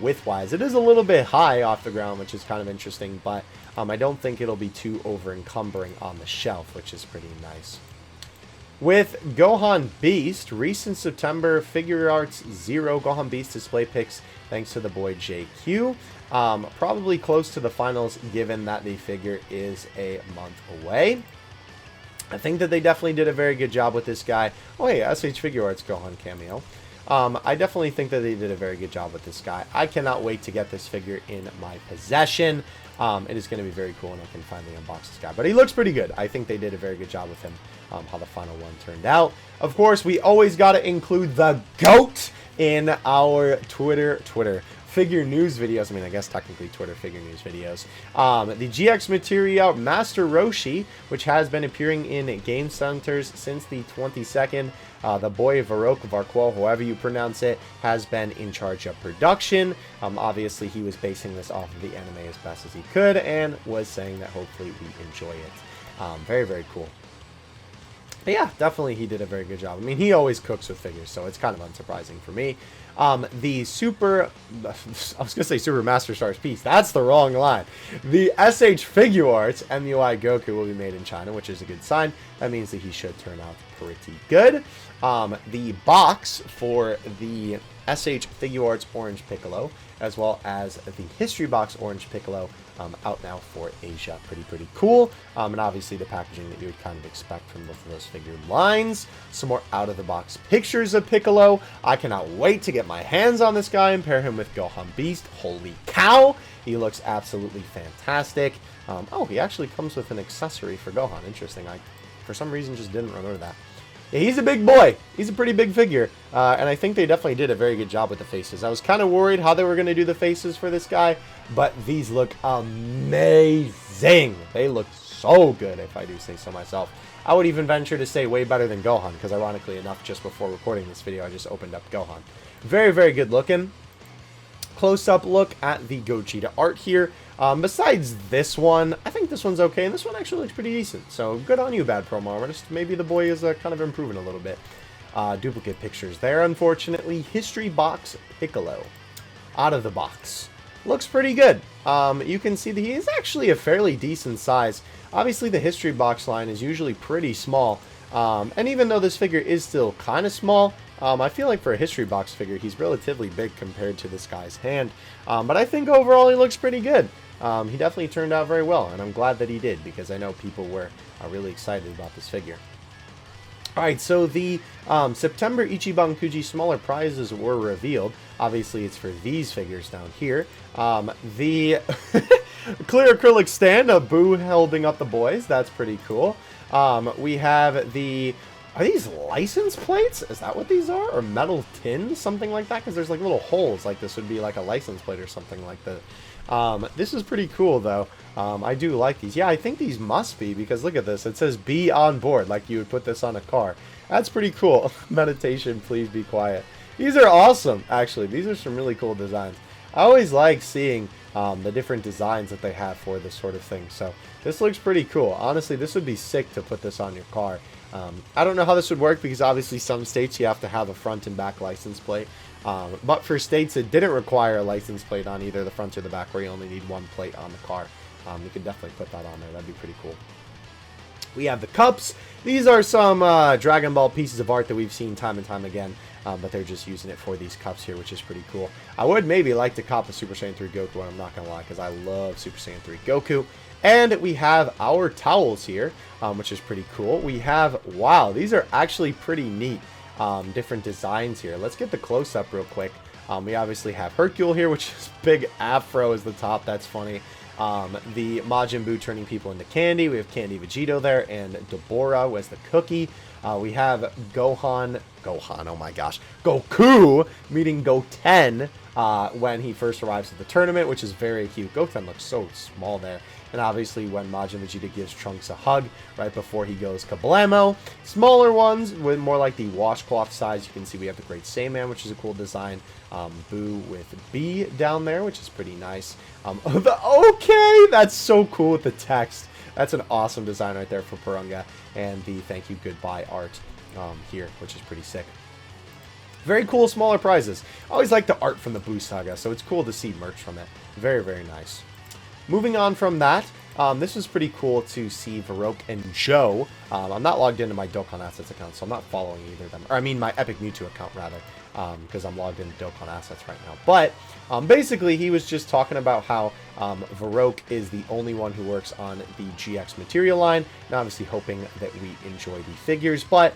width-wise. It is a little bit high off the ground, which is kind of interesting, but I don't think it'll be too over-encumbering on the shelf, which is pretty nice. With Gohan Beast, recent September Figure Arts 0 Gohan Beast display pics thanks to the boy JQ. Probably close to the finals given that the figure is a month away. I think that they definitely did a very good job with this guy. Oh hey, SH Figure Arts Gohan cameo. I definitely think that they did a very good job with this guy. I cannot wait to get this figure in my possession. It is going to be very cool, and I can finally unbox this guy. But he looks pretty good. I think they did a very good job with him, how the final one turned out. Of course, we always got to include the GOAT in our Twitter figure news videos. I mean, I guess technically Twitter figure news videos. The GX Materia Master Roshi, which has been appearing in game centers since the 22nd. The boy Varroque, Varquo, however you pronounce it, has been in charge of production. Obviously, he was basing this off of the anime as best as he could, and was saying that hopefully we enjoy it. Very, very cool. But yeah, definitely he did a very good job. I mean, he always cooks with figures, so it's kind of unsurprising for me. The Super... I was going to say Super Master Stars piece. That's the wrong line. The SH Figure Arts MUI Goku will be made in China, which is a good sign. That means that he should turn out pretty good. The box for the SH Figure Arts Orange Piccolo, as well as the History Box Orange Piccolo, out now for Asia. Pretty cool. And obviously the packaging that you would kind of expect from both of those figure lines. Some more out-of-the-box pictures of Piccolo. I cannot wait to get my hands on this guy and pair him with Gohan Beast. Holy cow! He looks absolutely fantastic. Oh, he actually comes with an accessory for Gohan. Interesting. I, for some reason, just didn't remember that. Yeah, he's a big boy. He's a pretty big figure. And I think they definitely did a very good job with the faces. I was kind of worried how they were going to do the faces for this guy, but these look amazing. They look so good, if I do say so myself. I would even venture to say way better than Gohan, because ironically enough, just before recording this video, I just opened up Gohan. Very good looking. Close-up look at the Gogeta art here. Besides this one, I think this one's okay, and this one actually looks pretty decent. So good on you, bad promo artist. Maybe the boy is kind of improving a little bit. Duplicate pictures there, unfortunately. History Box Piccolo. Out of the box. Looks pretty good. You can see that he is actually a fairly decent size. Obviously, the History Box line is usually pretty small. And even though this figure is still kind of small, I feel like for a History Box figure, he's relatively big compared to this guy's hand. But I think overall he looks pretty good. He definitely turned out very well, and I'm glad that he did, because I know people were really excited about this figure. Alright, so the September Ichiban Kuji smaller prizes were revealed. Obviously, it's for these figures down here. The clear acrylic stand of Boo holding up the boys. That's pretty cool. We have the... Are these license plates? Is that what these are? Or metal tins? Something like that? Because there's like little holes. Like this would be like a license plate or something like that. This is pretty cool though. I do like these. Yeah, I think these must be, because look at this. It says be on board, like you would put this on a car. That's pretty cool. Meditation, please be quiet. These are awesome, actually. These are some really cool designs. I always like seeing the different designs that they have for this sort of thing. So this looks pretty cool. Honestly, this would be sick to put this on your car. I don't know how this would work, because obviously some states you have to have a front and back license plate. But for states that didn't require a license plate on either the front or the back, where you only need one plate on the car, you could definitely put that on there. That'd be pretty cool. We have the cups. These are some Dragon Ball pieces of art that we've seen time and time again, but they're just using it for these cups here, which is pretty cool. I would maybe like to cop a Super Saiyan 3 Goku, and I'm not going to lie, because I love Super Saiyan 3 Goku. And we have our towels here, which is pretty cool. We have, wow, these are actually pretty neat. Different designs here. Let's get the close-up real quick. We obviously have Hercule here, which is big afro as the top. That's funny. The Majin Buu turning people into candy. We have Candy Vegito there, and Deborah as the cookie. We have Gohan, oh my gosh, Goku meeting Goten when he first arrives at the tournament, which is very cute. Goten looks so small there. And obviously when Majin Vegeta gives Trunks a hug right before he goes kablamo. Smaller ones with more like the washcloth size. You can see we have the Great Saiyaman, which is a cool design. Boo with B down there, which is pretty nice. Okay, that's so cool with the text. That's an awesome design right there for Purunga. And the thank you goodbye art here, which is pretty sick. Very cool smaller prizes. I always like the art from the Boo Saga, so it's cool to see merch from it. Very nice. Moving on from that, this was pretty cool to see Varrock and Joe. I'm not logged into my Dokkan Assets account, so I'm not following either of them. Or I mean my Epic Mewtwo account, rather, because I'm logged into Dokkan Assets right now. But basically, he was just talking about how Varrock is the only one who works on the GX material line, and obviously hoping that we enjoy the figures. But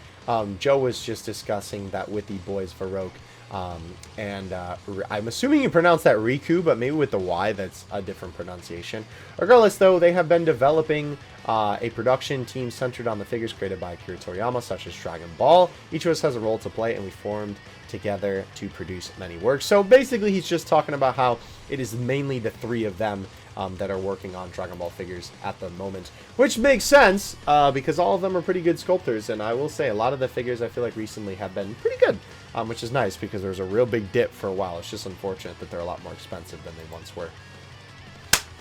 Joe was just discussing that with the boys Varrock. I'm assuming you pronounce that Riku, but maybe with the Y, that's a different pronunciation. Regardless, though, they have been developing a production team centered on the figures created by Akira Toriyama, such as Dragon Ball. Each of us has a role to play, and we formed together to produce many works. So basically, he's just talking about how it is mainly the three of them that are working on Dragon Ball figures at the moment, which makes sense because all of them are pretty good sculptors, and I will say a lot of the figures I feel like recently have been pretty good, which is nice because there was a real big dip for a while. It's just unfortunate that they're a lot more expensive than they once were.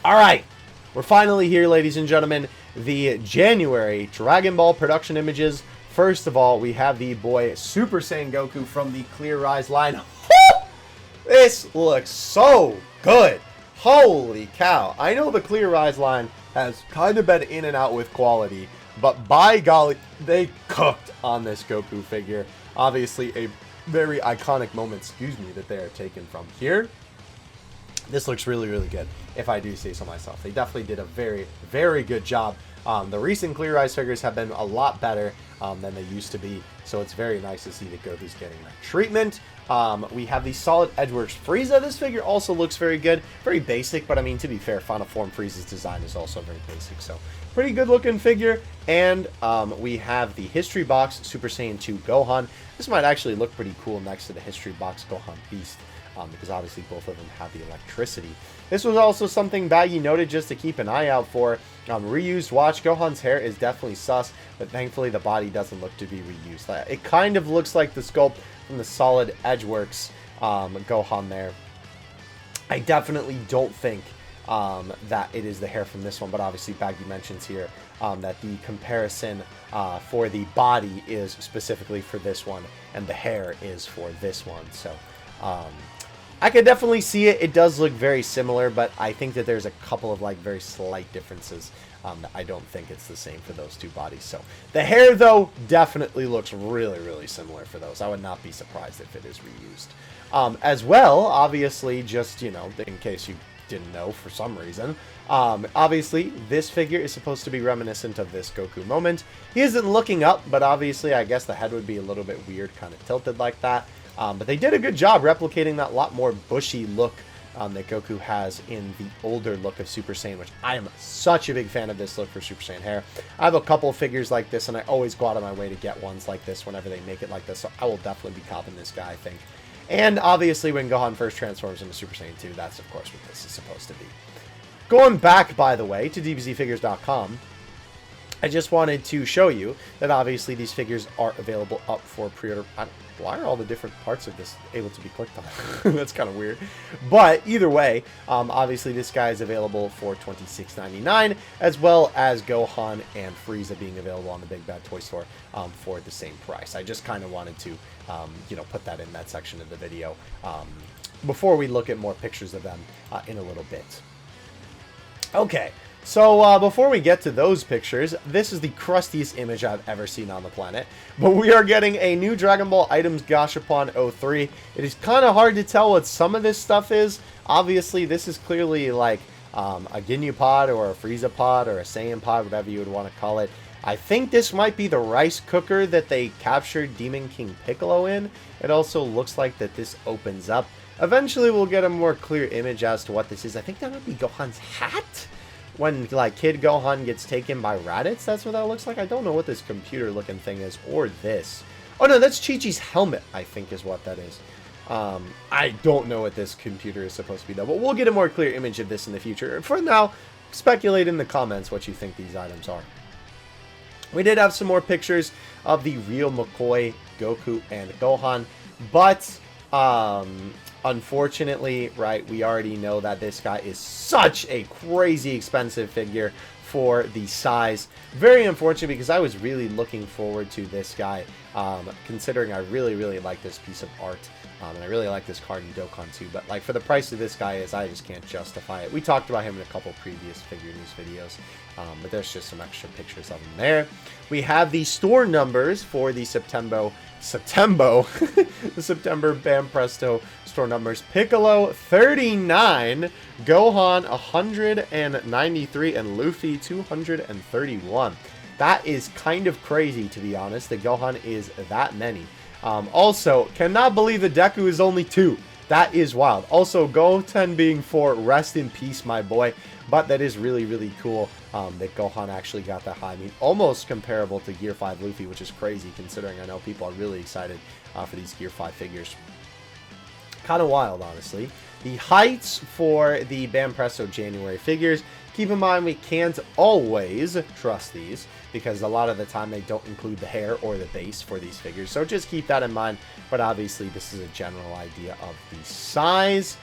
Alright, we're finally here, ladies and gentlemen. The January Dragon Ball production images First of all, we have the boy Super Saiyan Goku from the Clear Rise line. This looks so good. Holy cow. I know the Clear Rise line has kind of been in and out with quality, but by golly, they cooked on this Goku figure. Obviously, a very iconic moment, excuse me, that they are taken from here. This looks really, really good, if I do say so myself. They definitely did a very, very good job. The recent Clear Rise figures have been a lot better than they used to be, so it's very nice to see that Goku's getting that treatment. We have the solid Edgeworks Frieza. This figure also looks very good. Very basic, but I mean, to be fair, Final Form Frieza's design is also very basic, so pretty good looking figure. And we have the History Box Super Saiyan 2 Gohan. This might actually look pretty cool next to the History Box Gohan Beast, because obviously both of them have the electricity. This was also something Baggy noted just to keep an eye out for. Reused watch. Gohan's hair is definitely sus, but thankfully the body doesn't look to be reused. It kind of looks like the sculpt from the solid Edgeworks Gohan there. I definitely don't think that it is the hair from this one, but obviously Baggy mentions here that the comparison for the body is specifically for this one, and the hair is for this one. So I can definitely see it. It does look very similar, but I think that there's a couple of like very slight differences that I don't think it's the same for those two bodies. So the hair, though, definitely looks really, really similar for those. I would not be surprised if it is reused. As well, obviously, just, you know, in case you didn't know for some reason, obviously, this figure is supposed to be reminiscent of this Goku moment. He isn't looking up, but obviously, I guess the head would be a little bit weird, kind of tilted like that. But they did a good job replicating that lot more bushy look that Goku has in the older look of Super Saiyan, which I am such a big fan of this look for Super Saiyan hair. I have a couple of figures like this, and I always go out of my way to get ones like this whenever they make it like this, so I will definitely be copping this guy, I think. And obviously, when Gohan first transforms into Super Saiyan 2, that's, of course, what this is supposed to be. Going back, by the way, to dbzfigures.com, I just wanted to show you that obviously these figures are available up for pre-order. Why are all the different parts of this able to be clicked on? That's kind of weird. But either way, obviously this guy is available for $26.99, as well as Gohan and Frieza being available on the Big Bad Toy Store for the same price. I just kind of wanted to, you know, put that in that section of the video before we look at more pictures of them in a little bit. Okay. So, before we get to those pictures, this is the crustiest image I've ever seen on the planet. But we are getting a new Dragon Ball Items Gashapon 03. It is kind of hard to tell what some of this stuff is. Obviously, this is clearly like a Ginyu Pod or a Frieza Pod or a Saiyan Pod, whatever you would want to call it. I think this might be the rice cooker that they captured Demon King Piccolo in. It also looks like that this opens up. Eventually, we'll get a more clear image as to what this is. I think that would be Gohan's hat? When, like, Kid Gohan gets taken by Raditz, that's what that looks like. I don't know what this computer-looking thing is, or this. Oh, no, that's Chi-Chi's helmet, I think is what that is. I don't know what this computer is supposed to be, though, but we'll get a more clear image of this in the future. For now, speculate in the comments what you think these items are. We did have some more pictures of the real McCoy, Goku, and Gohan, but unfortunately, right, we already know that this guy is such a crazy expensive figure for the size. Very unfortunate, because I was really looking forward to this guy, considering I really, really like this piece of art. And I really like this card in Dokkan too, but like for the price of this guy I just can't justify it. We talked about him in a couple previous figure news videos, but there's just some extra pictures of him there. We have the store numbers for the September the September Bam Presto store numbers. Piccolo 39, Gohan 193, and Luffy 231. That is kind of crazy, to be honest, that Gohan is that many. Also, cannot believe the Deku is only 2. That is wild. Also, Goten being 4, rest in peace, my boy. But that is really, really cool that Gohan actually got that high. I mean, almost comparable to Gear 5 Luffy, which is crazy, considering I know people are really excited for these Gear 5 figures. Kind of wild, honestly. The heights for the Bam Presto January figures. Keep in mind, we can't always trust these, because a lot of the time they don't include the hair or the base for these figures. So just keep that in mind. But obviously, this is a general idea of the size.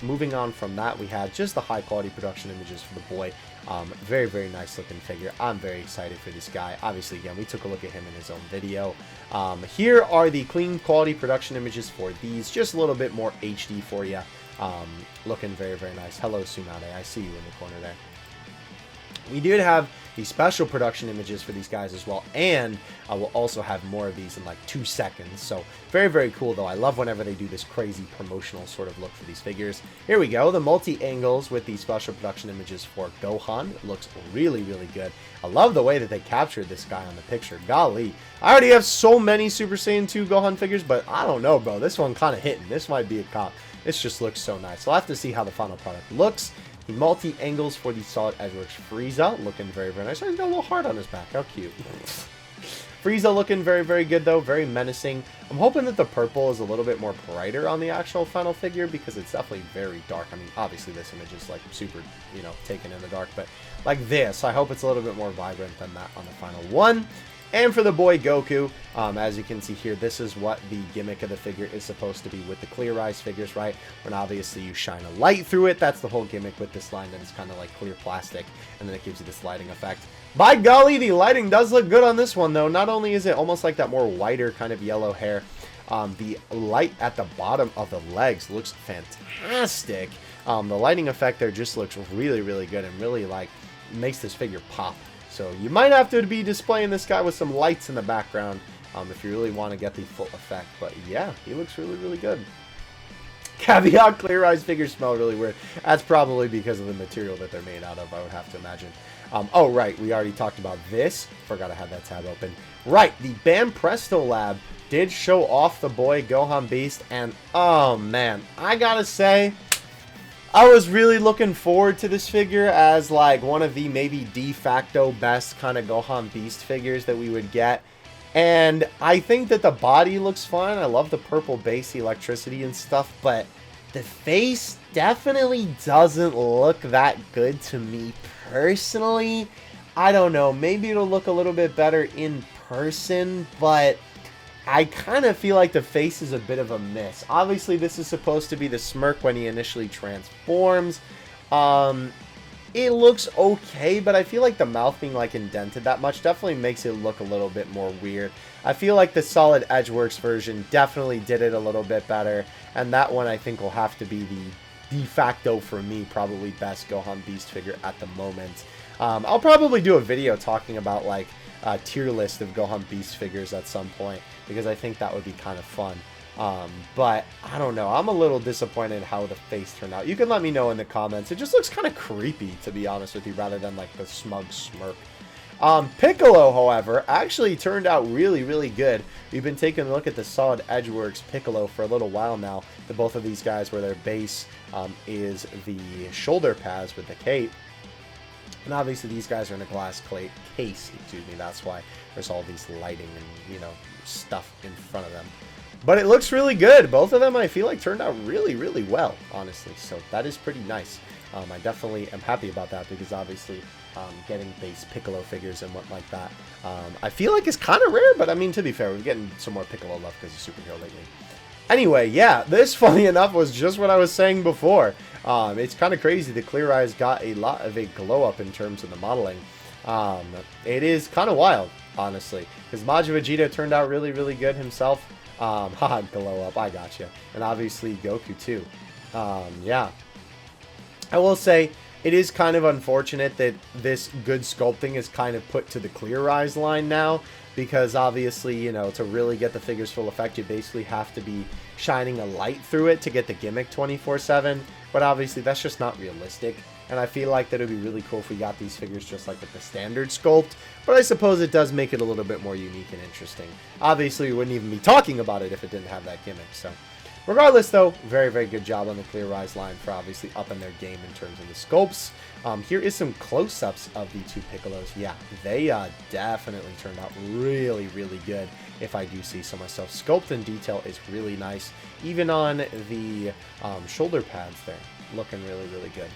Moving on from that, we had just the high quality production images for the boy. Very, very nice looking figure. I'm very excited for this guy. Obviously, again, we took a look at him in his own video. Here are the clean quality production images for these. Just a little bit more HD for you. Looking very, very nice. Hello, Tsunade. I see you in the corner there. We did have the special production images for these guys as well, and I will also have more of these in like 2 seconds. So very, very cool though. I love whenever they do this crazy promotional sort of look for these figures. Here we go, the multi-angles with the special production images for Gohan. It looks really, really good. I love the way that they captured this guy on the picture. Golly, I already have so many Super Saiyan 2 Gohan figures, but I don't know, bro. This one kind of hitting. This might be a cop. This just looks so nice. So I'll have to see how the final product looks. The multi-angles for the Solid Edgeworks Frieza, looking very, very nice. Oh, he's got a little heart on his back. How cute. Frieza looking very, very good, though. Very menacing. I'm hoping that the purple is a little bit more brighter on the actual final figure, because it's definitely very dark. I mean, obviously, this image is, like, super, you know, taken in the dark. But like this, I hope it's a little bit more vibrant than that on the final one. And for the boy Goku, as you can see here, this is what the gimmick of the figure is supposed to be with the Clear Eyes figures, right? When obviously you shine a light through it, that's the whole gimmick with this line, and it's kind of like clear plastic, and then it gives you this lighting effect. By golly, the lighting does look good on this one, though. Not only is it almost like that more whiter kind of yellow hair, the light at the bottom of the legs looks fantastic. The lighting effect there just looks really, really good, and really, like, makes this figure pop. So you might have to be displaying this guy with some lights in the background if you really want to get the full effect. But yeah, he looks really, really good. Caveat, Clear Eyes figures smell really weird. That's probably because of the material that they're made out of, I would have to imagine. Oh, right, we already talked about this. Forgot I had that tab open. Right, the Bam Presto Lab did show off the boy Gohan Beast. And, oh, man, I gotta say, I was really looking forward to this figure as like one of the maybe de facto best kind of Gohan Beast figures that we would get. And I think that the body looks fine. I love the purple base electricity and stuff, but the face definitely doesn't look that good to me personally. I don't know, maybe it'll look a little bit better in person, but I kind of feel like the face is a bit of a miss. Obviously, this is supposed to be the smirk when he initially transforms. It looks okay, but I feel like the mouth being like indented that much definitely makes it look a little bit more weird. I feel like the Solid Edgeworks version definitely did it a little bit better, and that one I think will have to be the de facto for me, probably best Gohan Beast figure at the moment. I'll probably do a video talking about like a tier list of Gohan Beast figures at some point, because I think that would be kind of fun. But I don't know, I'm a little disappointed how the face turned out. You can let me know in the comments. It just looks kind of creepy, to be honest with you, rather than like the smug smirk. Piccolo, however, actually turned out really, really good. We've been taking a look at the Solid Edgeworks Piccolo for a little while now. The both of these guys, where their base is the shoulder pads with the cape. And obviously these guys are in a glass case, excuse me, that's why there's all these lighting and, you know, stuff in front of them. But it looks really good. Both of them, I feel like, turned out really, really well, honestly. So that is pretty nice. I definitely am happy about that, because obviously getting base Piccolo figures and what like that, I feel like it's kind of rare, but I mean, to be fair, we're getting some more Piccolo love because he's superhero lately. Anyway, yeah, this, funny enough, was just what I was saying before. It's kind of crazy. The Clear Eyes got a lot of a glow up in terms of the modeling. It is kind of wild, honestly, because Majin Vegeta turned out really, really good himself. Haha, glow up, I gotcha. And obviously Goku too. Yeah. I will say, it is kind of unfortunate that this good sculpting is kind of put to the Clear Eyes line now, because obviously, you know, to really get the figure's full effect, you basically have to be shining a light through it to get the gimmick 24/7, but obviously that's just not realistic. And I feel like that it would be really cool if we got these figures just like with the standard sculpt, but I suppose it does make it a little bit more unique and interesting. Obviously, we wouldn't even be talking about it if it didn't have that gimmick, so. Regardless, though, very, very good job on the Clear Eyes line for obviously upping their game in terms of the sculpts. Here is some close-ups of the two Piccolos. Yeah, they definitely turned out really, really good, if I do see so myself. Sculpt and detail is really nice, even on the shoulder pads there. Looking really, really good.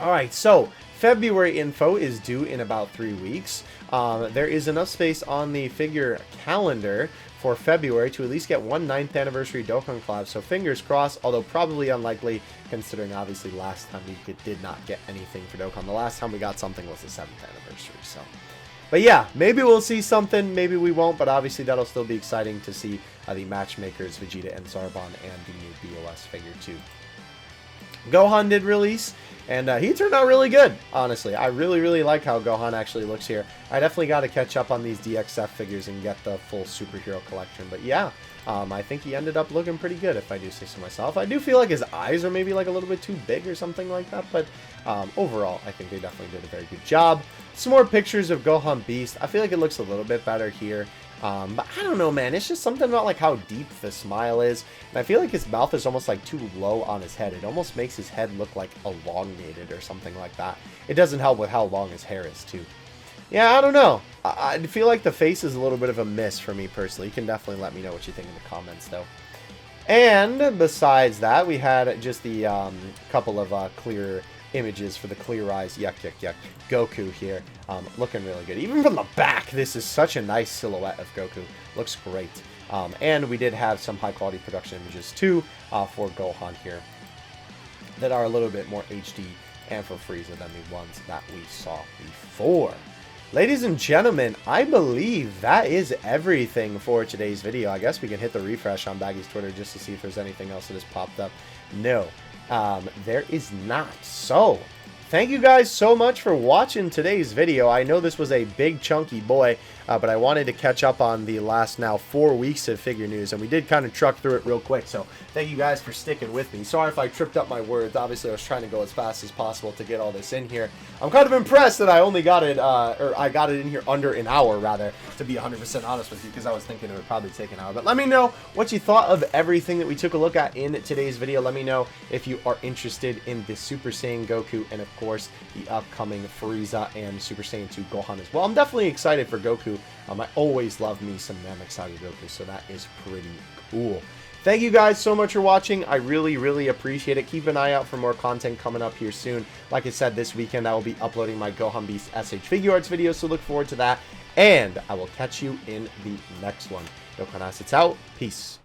Alright, so February info is due in about 3 weeks. There is enough space on the figure calendar for February to at least get one 9th anniversary Dokkan collab. So fingers crossed, although probably unlikely considering obviously last time we did not get anything for Dokkan. The last time we got something was the 7th anniversary. So, but yeah, maybe we'll see something, maybe we won't, but obviously that'll still be exciting to see the Matchmakers, Vegeta and Zarbon, and the new BOS figure too. Gohan did release, and he turned out really good, honestly. I really like how Gohan actually looks here. I definitely got to catch up on these DXF figures and get the full superhero collection. But yeah, I think he ended up looking pretty good, if I do say so myself. I do feel like his eyes are maybe like a little bit too big or something like that, but overall, I think they definitely did a very good job. Some more pictures of Gohan Beast. I feel like it looks a little bit better here. But I don't know, man. It's just something about like how deep the smile is. And I feel like his mouth is almost like too low on his head. It almost makes his head look like elongated or something like that. It doesn't help with how long his hair is too. Yeah, I don't know. I feel like the face is a little bit of a miss for me personally. You can definitely let me know what you think in the comments though. And besides that, we had just the couple of clear images for the Clear Eyes yuck Goku here, looking really good. Even from the back, this is such a nice silhouette of Goku. Looks great. And we did have some high quality production images too for Gohan here that are a little bit more HD and for Frieza than the ones that we saw before. Ladies and gentlemen, I believe that is everything for today's video. I guess we can hit the refresh on Baggy's Twitter just to see if there's anything else that has popped up. No. There is not. So, thank you guys so much for watching today's video. I know this was a big chunky boy, but I wanted to catch up on the last now 4 weeks of figure news, and we did kind of truck through it real quick, so thank you guys for sticking with me. Sorry if I tripped up my words. Obviously, I was trying to go as fast as possible to get all this in here. I'm kind of impressed that I only got it, or I got it in here under an hour, rather, to be 100% honest with you, because I was thinking it would probably take an hour. But let me know what you thought of everything that we took a look at in today's video. Let me know if you are interested in the Super Saiyan Goku, and of course, the upcoming Frieza and Super Saiyan 2 Gohan as well. I'm definitely excited for Goku. I always love me some Namek Goku, so that is pretty cool. Thank you guys so much for watching. I really appreciate it. Keep an eye out for more content coming up here soon. Like I said, this weekend I will be uploading my Gohan Beast SH Figure Arts video, so look forward to that. And I will catch you in the next one. Dokkan Assets out. Peace.